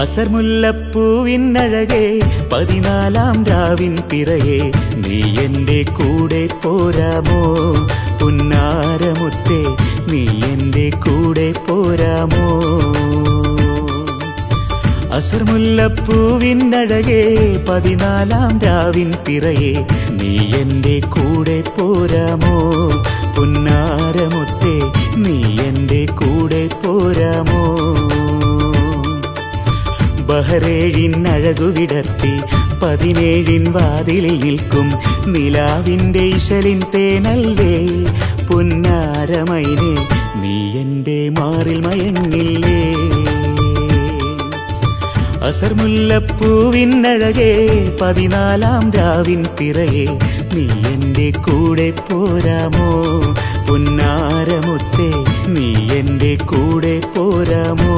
അസർമുല്ലപ്പൂവിനഴകേ 14-ാം രാവിൻ പിറകെ നീ എൻ്റെ കൂടെ പോരാമോ പുന്നാരമുത്തേ നീ എൻ്റെ കൂടെ പോരാമോ അസർമുല്ലപ്പൂവിനഴകേ 14-ാം രാവിൻ പിറകെ നീ എൻ്റെ കൂടെ പോരാമോ പുന്നാരമുത്തേ നീ എൻ്റെ കൂടെ പോരാമോ ബഹറേഴിൻ അഴകുവിടർത്തി 17-ൻ വാതിലിൽ നിൽക്കും നിലാവിൻ്റെ ഇശലിൻ തേനല്ലേ പുന്നാരമൈനേ നീ എൻ്റെ മാറിൽ മയങ്ങില്ലേ അസർമുല്ലപ്പൂവിനഴകേ 14-ാം രാവിൻ പിറകെ നീ എൻ്റെ കൂടെ പോരാമോ പുന്നാരമുത്തേ നീ എൻ്റെ കൂടെ പോരാമോ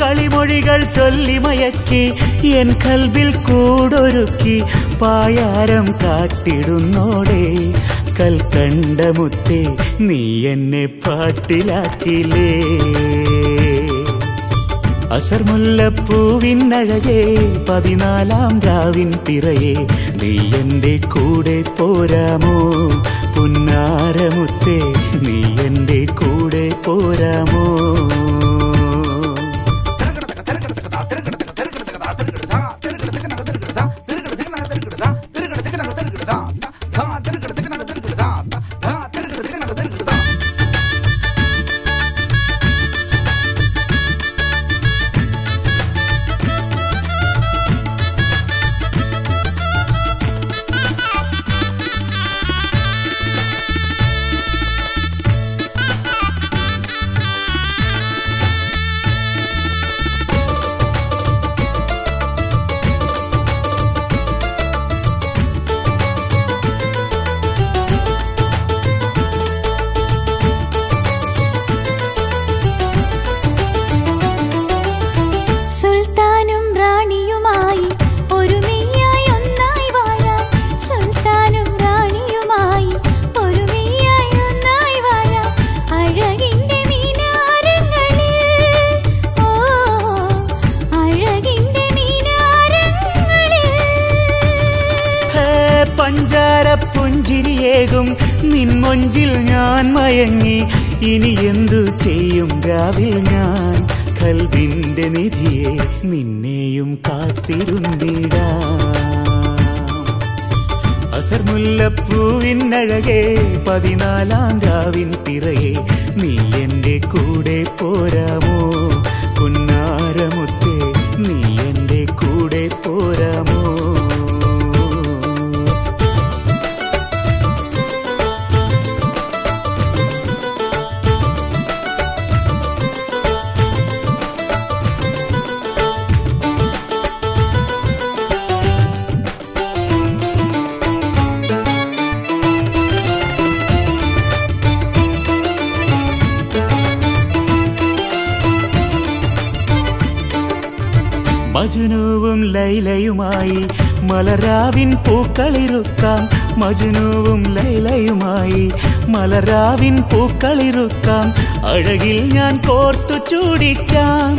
കളിമൊഴികൾ ചൊല്ലി മയക്കി എൻ കൽബിൽ കൂടൊരുക്കി പായാരം കാട്ടിടുന്നോടെ കൽക്കണ്ടമുത്തേ നീ എന്നെ പാട്ടിലാക്കിലേ അസർമുല്ലപ്പൂവിനഴകേ 14-ാം രാവിൻ പിറകെ നീ എൻ്റെ കൂടെ പോരാമോ പുന്നാരമുത്തേ നീ എൻ്റെ കൂടെ പോരാമോ പഞ്ചാരപ്പുഞ്ചിരിയേകും നിൻമൊഞ്ചിൽ ഞാൻ മയങ്ങി ഇനി എന്തു ചെയ്യും രാവിൽ ഞാൻ കൽബിന്റെ നിധിയെ നിന്നെയും കാത്തിരുന്നിടാം അസർമുല്ലപ്പൂവിനഴകേ 14-ാം രാവിൻ പിറകെ നീ എൻ്റെ കൂടെ പോരാമോ പുന്നാരമുത്തേ നീ എൻ്റെ കൂടെ പോരാമോ മജ്നുവും ലൈലയുമായി മലരാവിൻ പൂക്കളിറുക്കാം മജ്നുവും ലൈലയുമായി മലരാവിൻ പൂക്കളിറുക്കാം അഴകിൽ ഞാൻ കോർത്തു ചൂടിക്കാം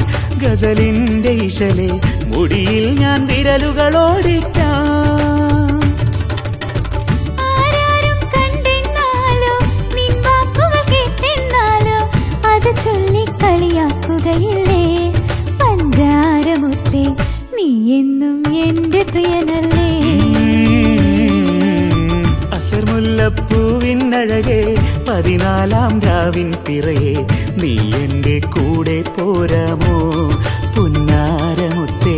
ഗസലിന്റെ ഇശലെ മുടിയിൽ ഞാൻ വിരലുകളോടിക്കാം ആരാരും കണ്ടെന്നാലോ നിൻ വാക്കുകൾ കേട്ടെന്നാലോ അത് ചൊല്ലിക്കളിയാക്കുകയില്ലേ പഞ്ചാരമുത്തേ നീ എന്നും എന്റെ പ്രിയനല്ലേ അസർമുല്ലപ്പൂവിൻ അഴകേ 14-ാം രാവിൻ പിറയേ നീ എന്റെ കൂടെ പോരാമോ പുന്നാരമുത്തേ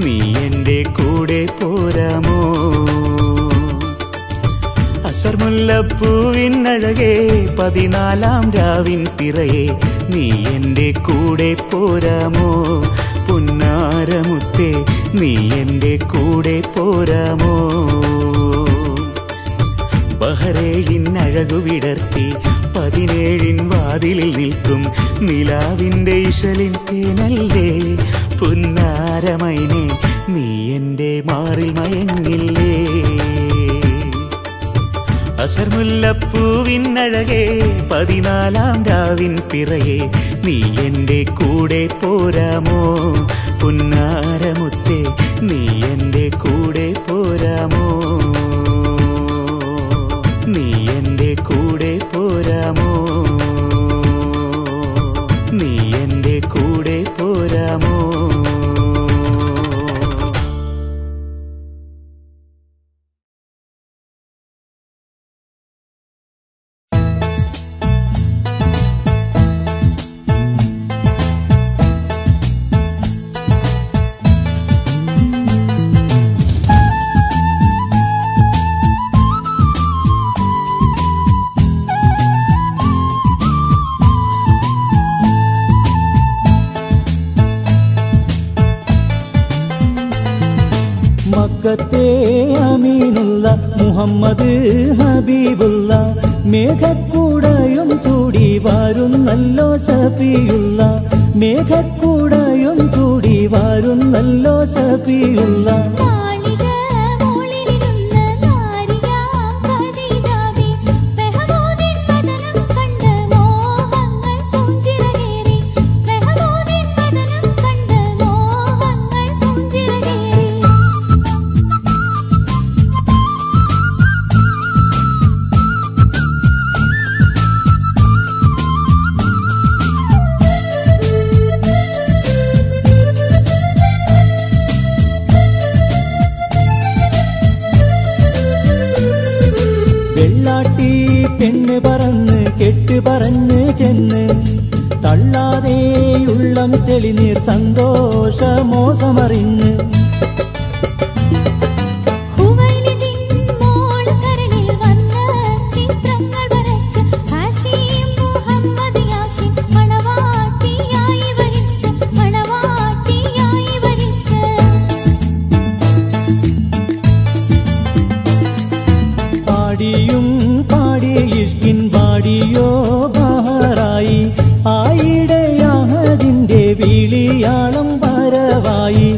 നീ എന്റെ കൂടെ പോരാമോ അസർമുല്ലപ്പൂവിൻ അഴകേ 14-ാം രാവിൻ പിറയേ നീ എന്റെ കൂടെ പോരാമോ പുന്നാരമുത്തേ നീ എന്റെ കൂടെ പോരാമോ ബഹറേഴിൻ അഴകു വിടർത്തി 17-ൻ വാതിലിൽ നിൽക്കും നിലാവിന്റെ ഇശലിൻ തേനല്ലേ പുന്നാരമൈനെ നീ എന്റെ മാറിൽ മയങ്ങില്ലേ അസർമുല്ലപ്പൂവിൻ അഴകേ 14-ാം രാവിൻ പിറയേ നീ എന്റെ കൂടെ പോരാമോ പുന്നാരമുത്തേ നീ എന്റെ കൂടെ പോരാമോ നീ എന്റെ കൂടെ പോരാമോ നീ എന്റെ കൂടെ പോരാമോ മക്കത്തെ അമീനുള്ള മുഹമ്മദ് ഹബീബുള്ള മേഘക്കൂടയും ചൂടി വരുന്നല്ലോ സഫിയുള്ള മേഘക്കൂടയും ചൂടി വരുന്നല്ലോ സഫിയുള്ള പെണ്ണ് പറന്ന് കെട്ട് പറഞ്ഞ് ചെന്ന് തള്ളാതെയുള്ളം തെളിനീർ സന്തോഷമോസമറിഞ്ഞ് പാടിയും പാടി ഇഷ്കിൻ പാടിയോ ബഹറായി ആയിടയാഹദിന്റെ വിളിയാളം വരവായി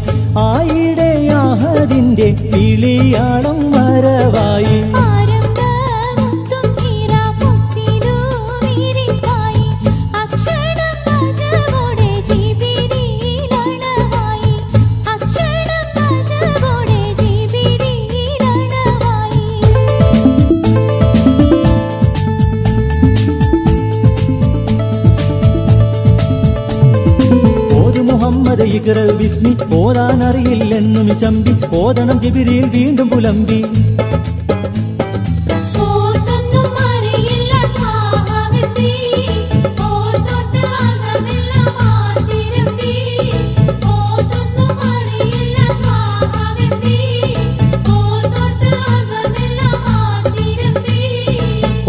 ആയിടയാഹദിന്റെ വിളിയാളം വരവായി ഇഖ്റ ബിസ്മി ഓതാനറിയില്ലെന്നു മിശമ്പി ഓതണം ജിബ്രീൽ വീണ്ടും പുലമ്പി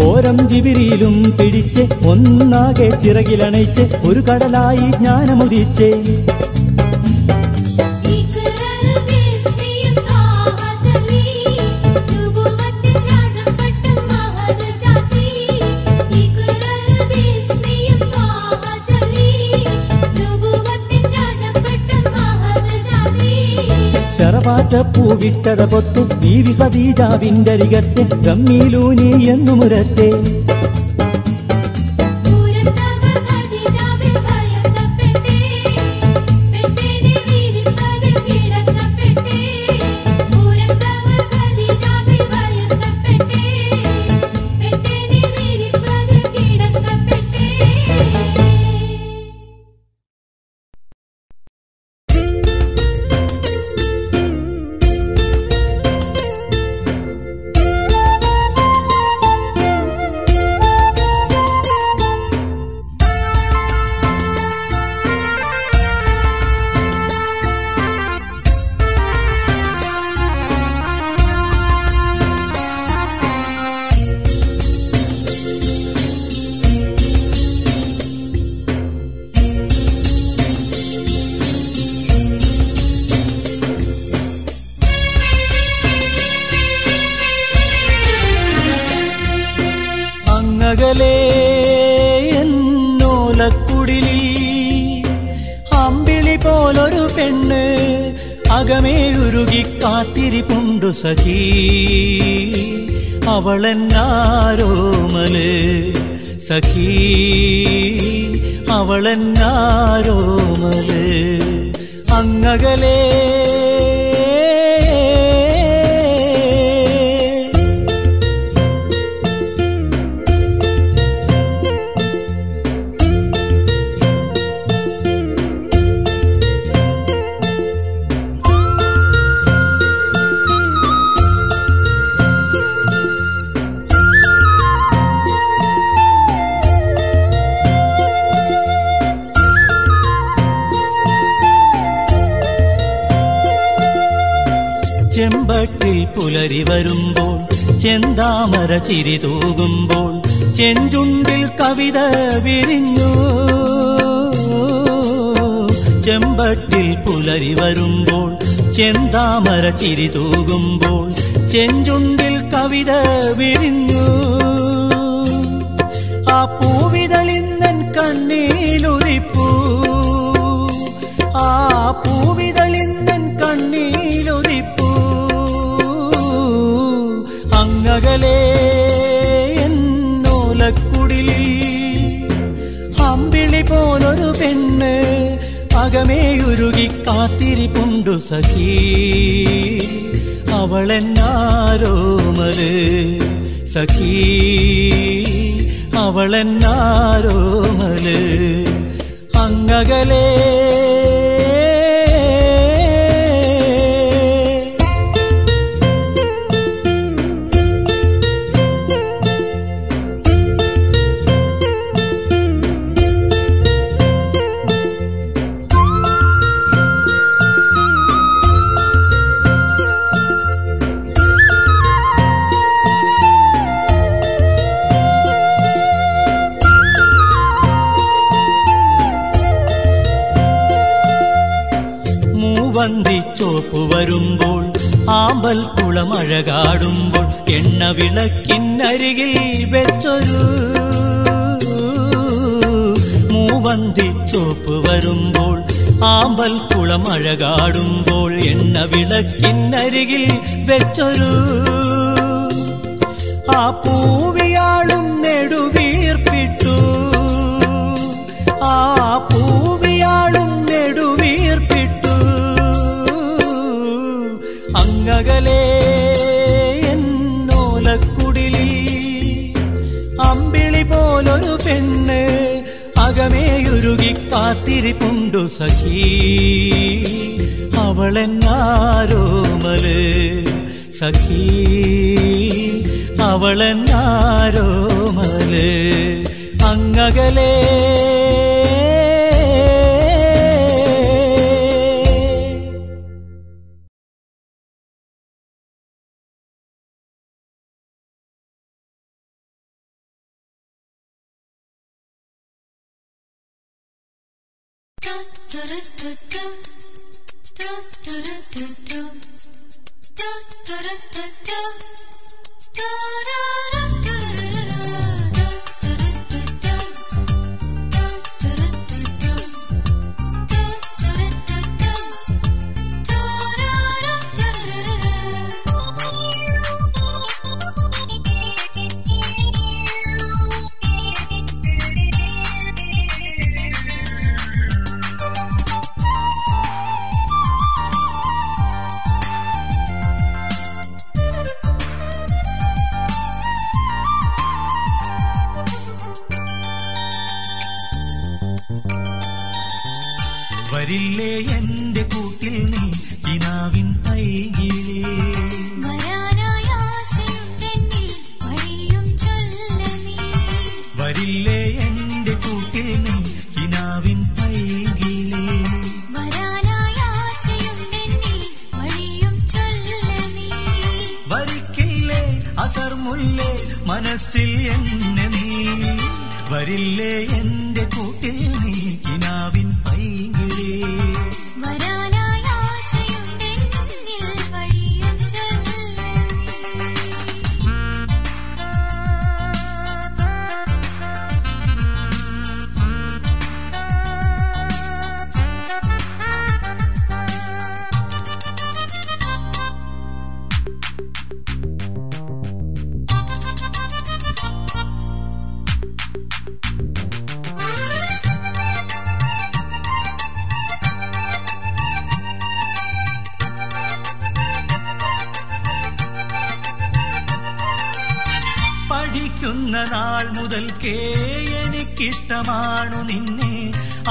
ഓരം ജിബ്രീലും പിടിച്ച് ഒന്നാകെ ചിറകിലണയിച്ച് ഒരു കടലായി ജ്ഞാനമുദിച്ചേ പാറ്റപ്പൂവിട്ടത പൊത്തെ ബീവി ഖദീജാവിന്റെ അരികത്തെ ഗമ്മീലൂനി എന്നു മുരത്തെ അകലെ എന്നോലക്കുടിലിൽ അമ്പിളി പോലൊരു പെണ്ണ് അകമേ ഉരുകി കാത്തിരിപ്പുണ്ടു സഖീ അവളെന്നാരോമല് സഖീ അവളെന്നാരോമല് അങ്ങകലേ ചെമ്പട്ടിൽ പുലരി വരുമ്പോൾ ചെന്താമര ചിരി തൂകുമ്പോൾ ചെഞ്ചുണ്ടിൽ കവിത വിരിഞ്ഞു ചെമ്പട്ടിൽ പുലരി വരുമ്പോൾ ചെന്താമര ചിരി തൂകുമ്പോൾ ചെഞ്ചുണ്ടിൽ കവിത വിരിഞ്ഞു ആ പൂവിതളിന്നൻ കണ്ണീലുരിപ്പൂ ആ പൂവിതളിന്നൻ കണ്ണീലുരിപ്പൂ അങ്ങകലേ എന്നോലക്കുടിലിൽ അമ്പിളി പോലൊരു പെണ്ണ് അകമേയുരുകി കാത്തിരിപ്പുണ്ടു സഖീ അവളെന്നാരോമല് സഖീ അവളെന്നാരോമല് അങ്ങകലേ വന്ദിച്ചോപ്പു വരുമ്പോൾ ആമ്പൽ കുളമഴകാടുമ്പോൾ എണ്ണ വിളക്കിനരികിൽ വെച്ചൊരു മൂവന്തിച്ചോപ്പ് വരുമ്പോൾ ആമ്പൽ കുളമഴകാടുമ്പോൾ എണ്ണ വിളക്കിനരികിൽ വെച്ചൊരു ആ പൂവിയാളും നെടുവീർപ്പിട്ടു ആ പൂവിയാളും നെടുവീർപ്പിട്ടു അങ്ങകലേ എന്നോലക്കുടിലിൽ അമ്പിളി പോലൊരു പെണ്ണ് അകമേയുരുകി കാത്തിരിപ്പുണ്ടു സഖീ അവളെന്നാരോമല് സഖീ അവളെന്നാരോമല് അങ്ങകലേ നീ കിനാവിൻ പൈകിളേ. വരില്ലേ എന്റെ കൂട്ടിൽ നീ കിനാവിൻ പൈകിളേ. വരിക്കില്ലേ അസർമുല്ലേ മനസ്സിൽ എന്നെ നീ. വരില്ലേ എന്റെ കൂട്ടിൽ നീ കിനാവിൻ പൈകിളേ. പഠിക്കുന്ന നാൾ മുതൽക്കേ എനിക്കിഷ്ടമാണു നിന്നെ.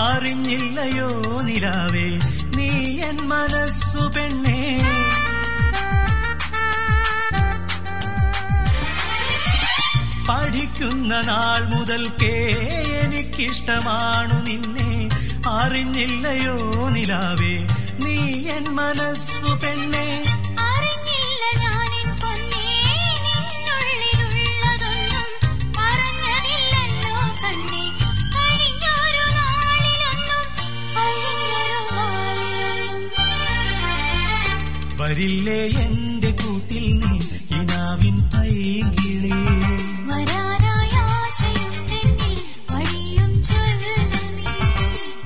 അറിഞ്ഞില്ലയോ നിലാവേ നീ എൻ മനസ്സു പെണ്ണേ. പഠിക്കുന്ന നാൾ മുതൽക്കേ എനിക്കിഷ്ടമാണു നിന്നെ. അറിഞ്ഞില്ലയോ നിലാവേ നീ എൻ മനസ്സു പെണ്ണേ. വരില്ലേ എന്റെ കൂട്ടിൽ നീ കിനാവിൻ പൈകിളേ.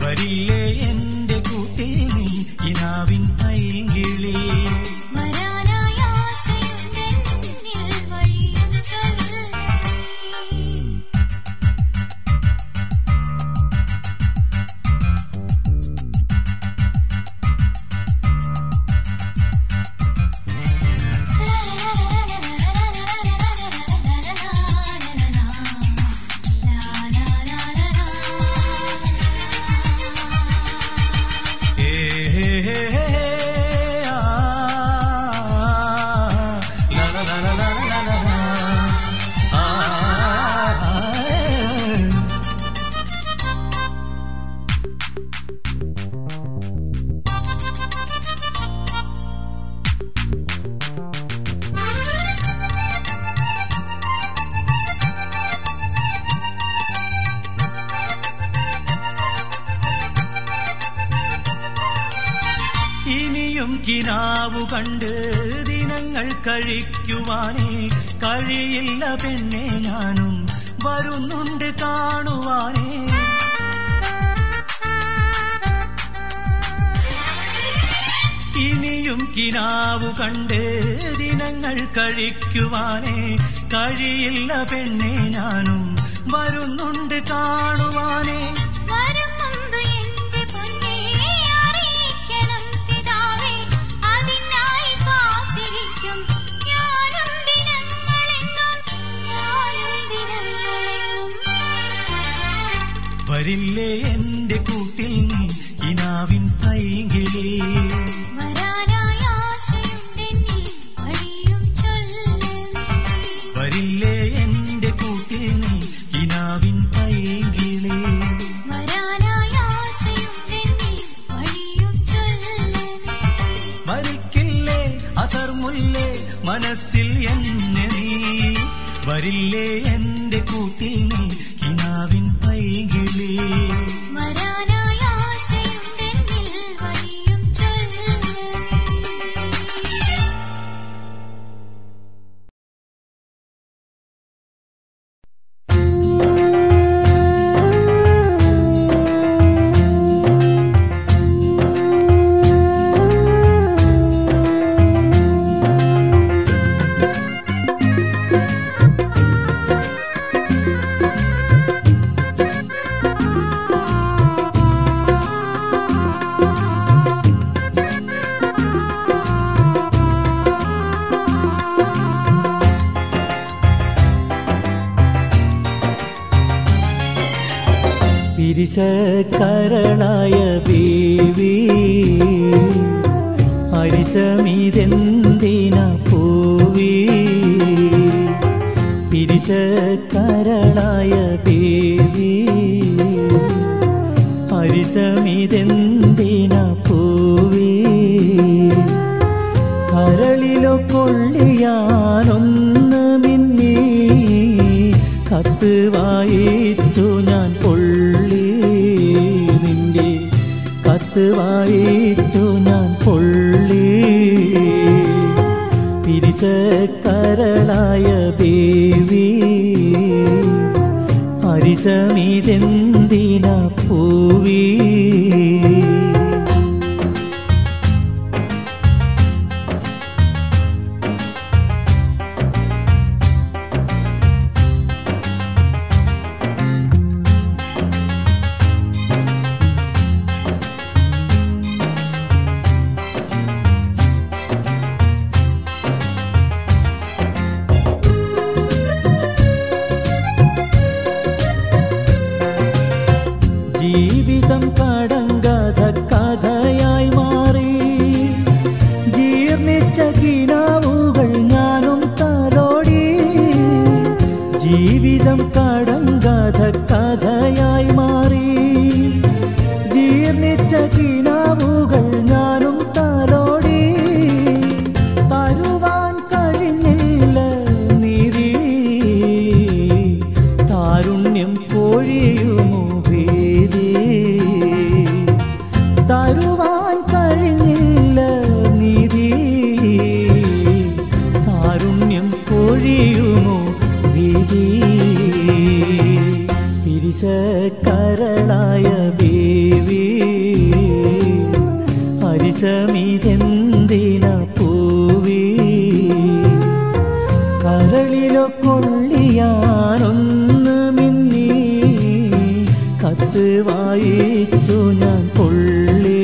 വരില്ലേ എന്റെ കൂട്ടിൽ നീ കിനാവിൻ പൈകിളേ. ഇനിയും കിനാവു കണ്ട് ദിനങ്ങൾ കഴിക്കുവാനേ കഴിയില്ല പെണ്ണെ. ഞാനും വരുന്നുണ്ട് കാണുവാനേ. ഇനിയും കിനാവു കണ്ട് ദിനങ്ങൾ കഴിക്കുവാനേ കഴിയില്ല പെണ്ണെ. ഞാനും വരുന്നുണ്ട് കാണുവാനേ. വരില്ലേ എന്റെ കൂട്ടിൽ നീ കിനാവിൻ പൈകിളേ. വരില്ലേ എന്റെ കൂട്ടിൽ നീ കിനാവിൻ പൈകിളേ. വരിക്കില്ലേ അസർമുല്ലേ മനസ്സിൽ എന്നെ നീ. വരില്ലേ എന്റെ കൂട്ടിൽ നീ കിനാവിൻ പൈകിളേ. പിരിശക്കരളായ ബീവി അരിശമിതെന്തിന പൂവി പിരിശക്കരളായ ബേബി അരിശമിതെന്തിന പൂവി കരളിലോ കൊള്ളിയാനൊന്ന് മിന്നി കത്ത് വായിച്ചു ഞാൻ പൊള്ളി നിന്റെ കത്ത് വായിച്ചു ഞാൻ പൊള്ളി പിരിശക്കരളായ ബേബി അരിശമിതെന്തിന പൂവി ജീവിതം കടങ്കഥ കഥയായി മാറി ജീർണിച്ച കിനാവുകൾ ഞാനും തലോടി ജീവിതം കടങ്കഥ കഥയായി മാറി ജീർണിച്ച കിനാവുകൾ ഞാനും തലോടി തരുവാൻ കഴിഞ്ഞില്ല നീതി താരുണ്യം പൊഴിയുമോ തരുവാൻ കഴിഞ്ഞില്ല നീതി താരുണ്യം പൊഴിയുമോ വിധി പിരിശക്കരളായ ബേബി അരിശമിതെന്തിന പൂവി കരളിലോ കൊള്ളിയാനൊന്ന് മിന്നി കത്ത് വായിച്ചു ഞാൻ പൊള്ളി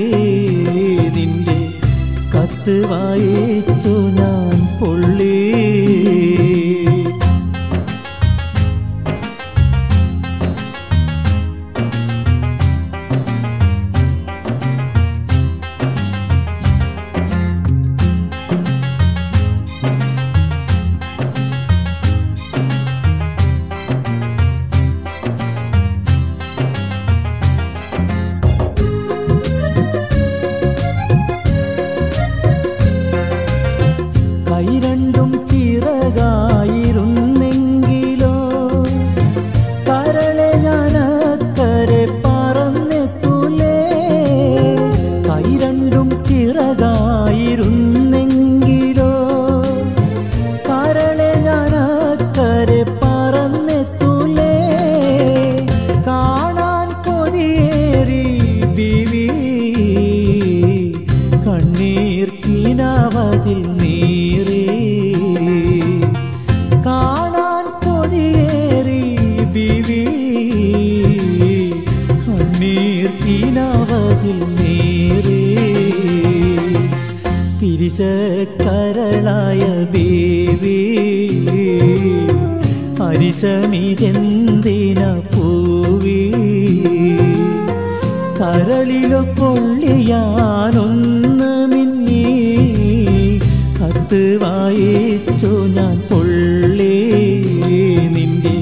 നിന്റെ കത്ത് വായിച്ചു ഞാൻ പൊള്ളി കൈ രണ്ടും ചിറകായിരുന്നെങ്കിലോ കരളെ ഞാനക്കരെ പറന്നെത്തൂലേ കൈ രണ്ടും ചിറകായിരുന്നെങ്കിലോ കരളെ ഞാനക്കരെ പറന്നെത്തൂലേ കാണാൻ കൊതിയേറി ബീവി കണ്ണീർ കിനാവതിൽ നീറി കാണാൻ കൊതിയേറി ബീവി കണ്ണീർ കിനാവതിൽ നീറി പിരിശക്കരളായ ബേബി അരിശമിതെന്തിന പൂവി കരളിലോ കൊള്ളിയാനൊന്ന് മിന്നി കത്ത് വായിച്ചു ഞാൻ പൊള്ളി നിന്റെ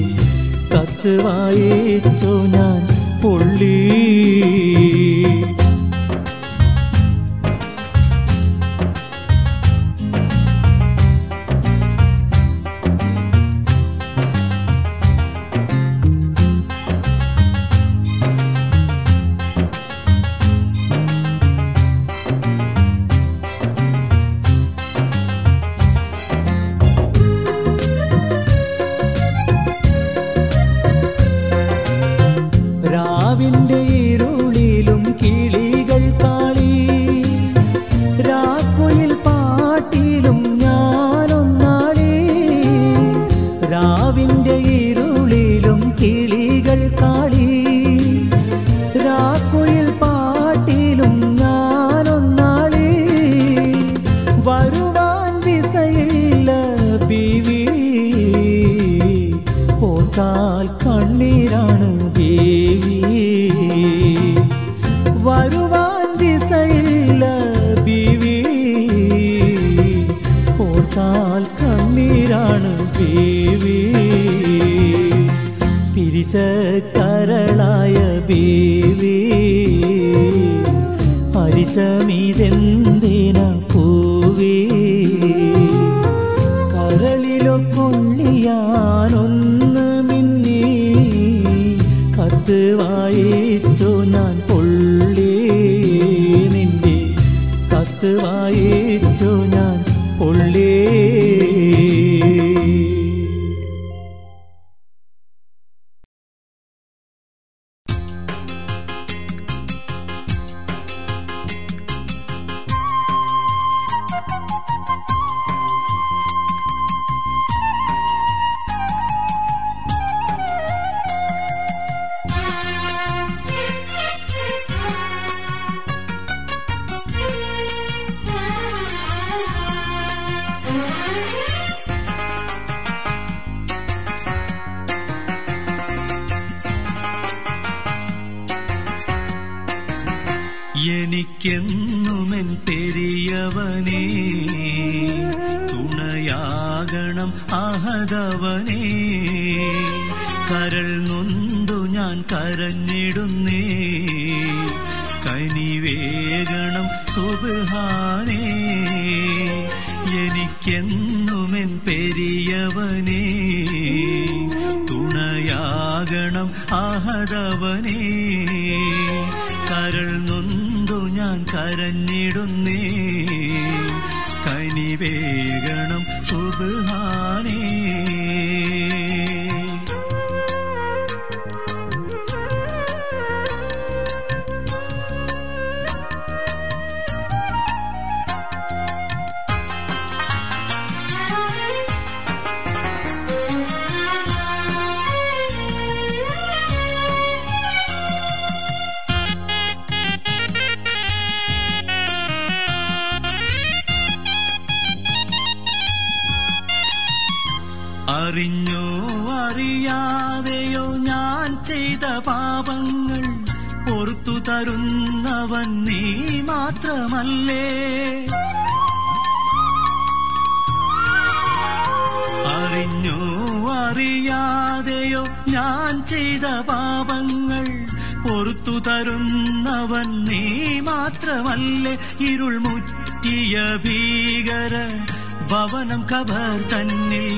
കത്ത് വായിച്ചു ഞാൻ പൊള്ളി വസ്തുവായിച്ചു ഞാൻ ഉള്ളേ. എനിക്കെന്നുമെൻ പെരിയവനേ തുണയാകണം അഹദവനേ. കരൾ നൊന്തു ഞാൻ കരഞ്ഞിടുന്നേ, കനിവേകണം സുബ്ഹാനേ. എനിക്കെന്നുമെൻ പെരിയവനേ തുണയാകണം അഹദവനേ. കരൾ നൊന്തു ഞാൻ കരഞ്ഞിടുന്നേ, കനിവേകണം സുബ്ഹാനേ. അറിഞ്ഞോ അറിയാതെയോ ഞാൻ ചെയ്ത പാപങ്ങൾ പൊറുത്തു തരുന്നവൻ നീ മാത്രമല്ലേ. അറിഞ്ഞോ അറിയാതെയോ ഞാൻ ചെയ്ത പാപങ്ങൾ പൊറുത്തു തരുന്നവൻ നീ മാത്രമല്ലേ. ഇരുൾ മുറ്റിയ ഭീകര ഭവനം ഖബർ തന്നിൽ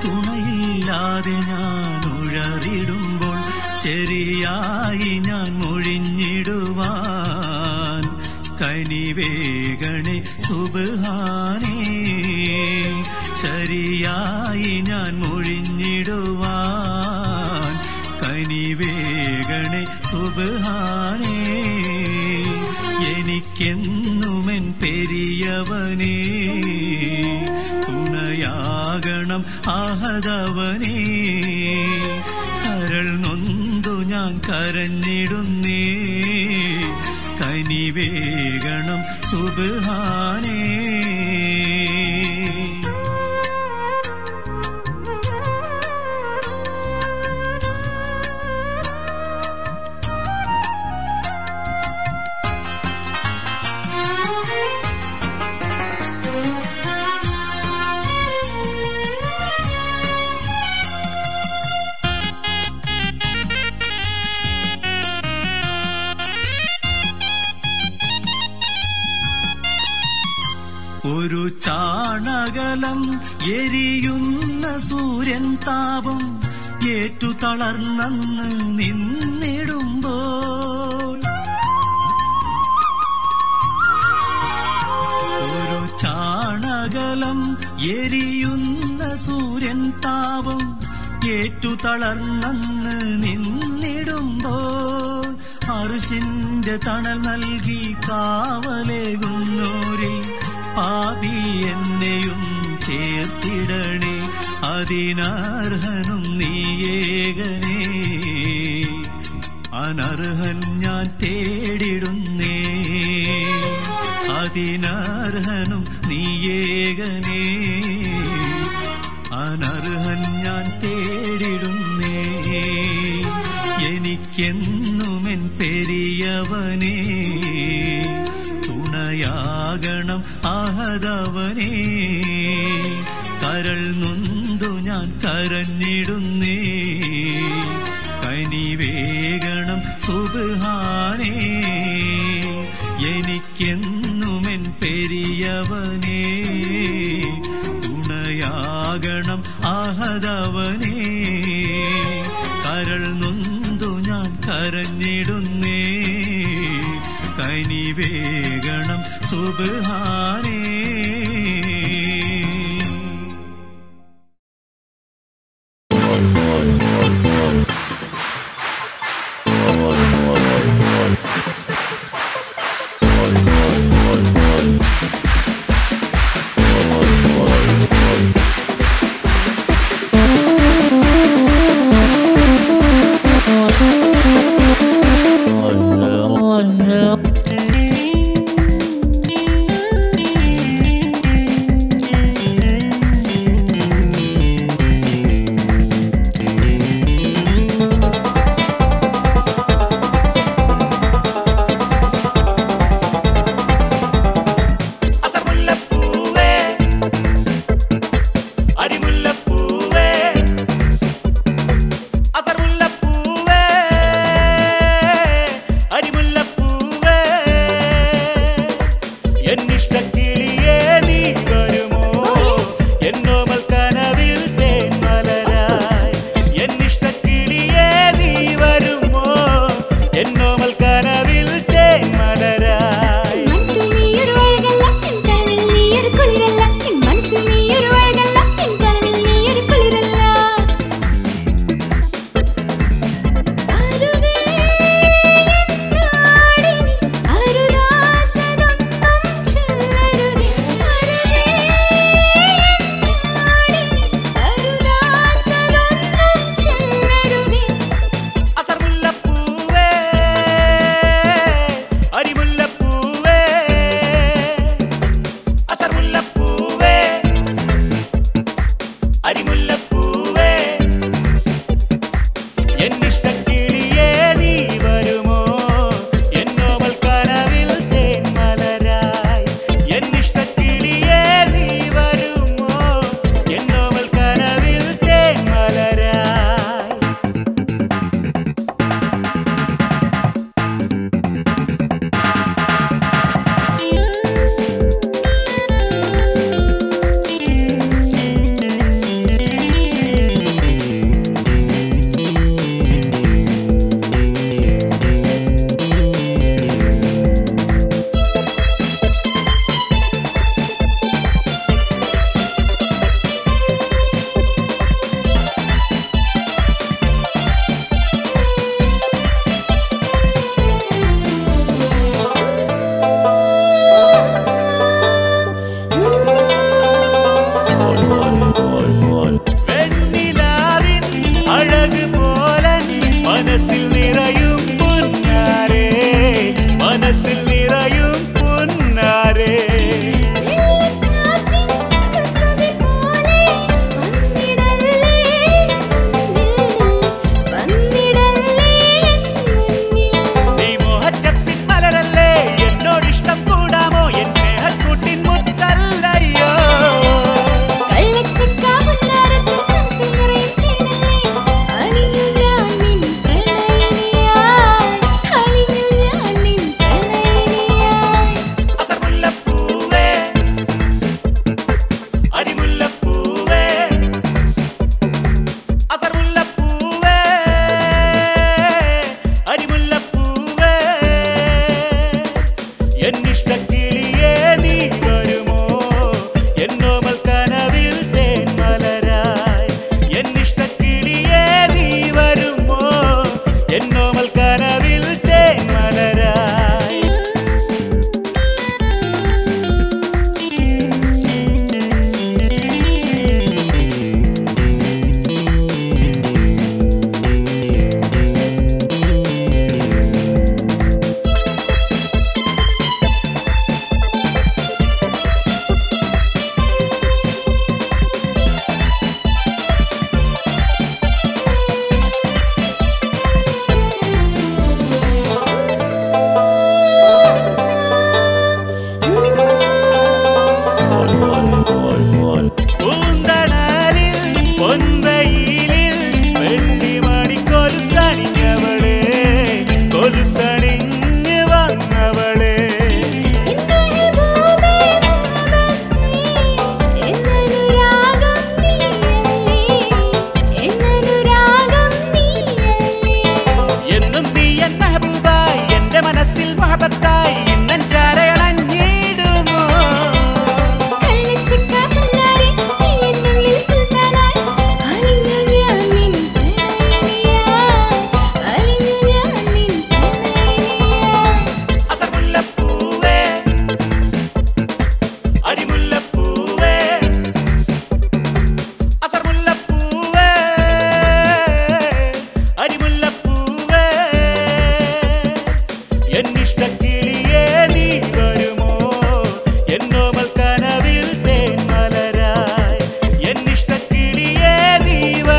തുണയില്ലാതെ ഞാൻ ഉഴറിടുമ്പോൾ ശരിയായി ഞാൻ മൊഴിഞ്ഞിടുവാൻ കനിവേകണേ സുബ്ഹാനേ. ശരിയായി ഞാൻ മൊഴിഞ്ഞിടുവാൻ കനിവേകണേ സുബ്ഹാനേ. എനിക്കെന്നുമെൻ പെരിയവനേ തുണയാകണം അഹദവനേ. കരൾ നൊന്തു ഞാൻ കരഞ്ഞിടുന്നേ, കനിവേകണം സുബ്ഹാനേ. ഒരു ചാണകലം എരിയുന്ന സൂര്യൻ താപം ഏറ്റു തളർന്നു നിന്നിടുമ്പോൾ, ഒരു ചാണകലം എരിയുന്ന സൂര്യൻ താപം ഏറ്റു തളർന്നു നിന്നിടുമ്പോൾ, അർശിന്റെ തണൽ നൽകി കാവലേകുന്നോരിൽ പാപി എന്നെയും ചേർത്തിടണേ. അതിനർഹനും നീയേകനേ, അനർഹൻ ഞാൻ തേടിടുന്നേ. അതിനർഹനും നീയേകനേ, അനർഹൻ ഞാൻ തേടിടുന്നേ. എനിക്കെന്നുമെൻ പെരിയവനേ തുണയാകണം അഹദവനേ. കരൾ നൊന്തു ഞാൻ കരഞ്ഞിടുന്നേ, കനിവേകണം സുബ്ഹാനേ. എനിക്കെന്നുമെൻ പെരിയവനേ തുണയാകണം അഹദവനേ. കരൾ നൊന്തു ഞാൻ കരഞ്ഞിടുന്നേ, കനിവേകണം സുബ്ഹാനേ.